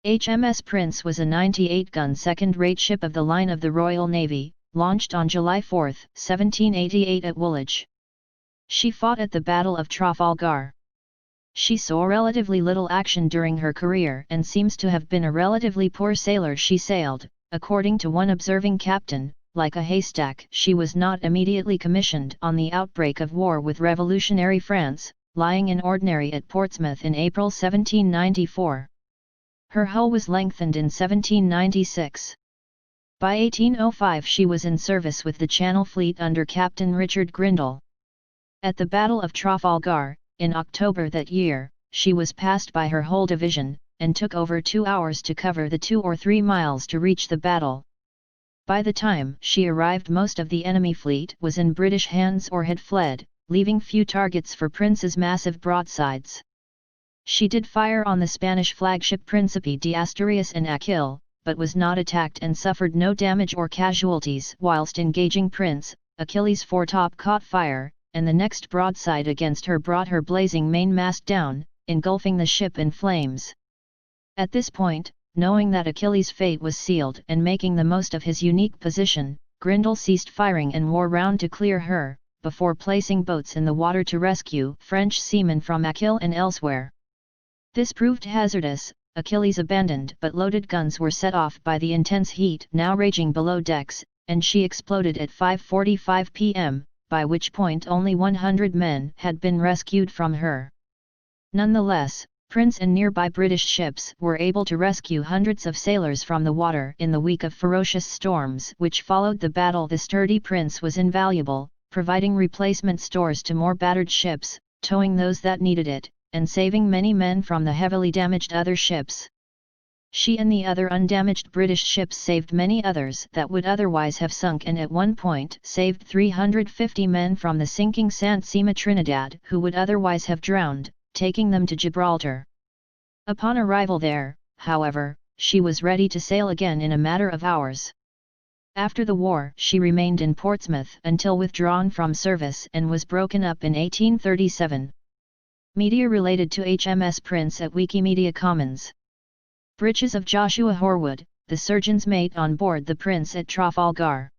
HMS Prince was a 98-gun second-rate ship of the line of the Royal Navy, launched on July 4, 1788 at Woolwich. She fought at the Battle of Trafalgar. She saw relatively little action during her career and seems to have been a relatively poor sailor. She sailed, according to one observing captain, like a haystack. She was not immediately commissioned on the outbreak of war with revolutionary France, lying in ordinary at Portsmouth in April 1794. Her hull was lengthened in 1796. By 1805 she was in service with the Channel Fleet under Captain Richard Grindal. At the Battle of Trafalgar, in October that year, she was passed by her whole division, and took over 2 hours to cover the 2 or 3 miles to reach the battle. By the time she arrived, most of the enemy fleet was in British hands or had fled, leaving few targets for Prince's massive broadsides. She did fire on the Spanish flagship Príncipe de Asturias and Aquil, but was not attacked and suffered no damage or casualties. Whilst engaging Prince, Achilles' foretop caught fire, and the next broadside against her brought her blazing mainmast down, engulfing the ship in flames. At this point, knowing that Achilles' fate was sealed and making the most of his unique position, Grindal ceased firing and wore round to clear her, before placing boats in the water to rescue French seamen from Aquil and elsewhere. This proved hazardous. Achilles abandoned, but loaded guns were set off by the intense heat now raging below decks, and she exploded at 5:45 p.m., by which point only 100 men had been rescued from her. Nonetheless, Prince and nearby British ships were able to rescue hundreds of sailors from the water in the week of ferocious storms which followed the battle. The sturdy Prince was invaluable, providing replacement stores to more battered ships, towing those that needed it, and saving many men from the heavily damaged other ships. She and the other undamaged British ships saved many others that would otherwise have sunk, and at one point saved 350 men from the sinking Sant Sima Trinidad who would otherwise have drowned, taking them to Gibraltar. Upon arrival there, however, she was ready to sail again in a matter of hours. After the war she remained in Portsmouth until withdrawn from service and was broken up in 1837. Media related to HMS Prince at Wikimedia Commons. Breeches of Joshua Horwood, the surgeon's mate on board the Prince at Trafalgar.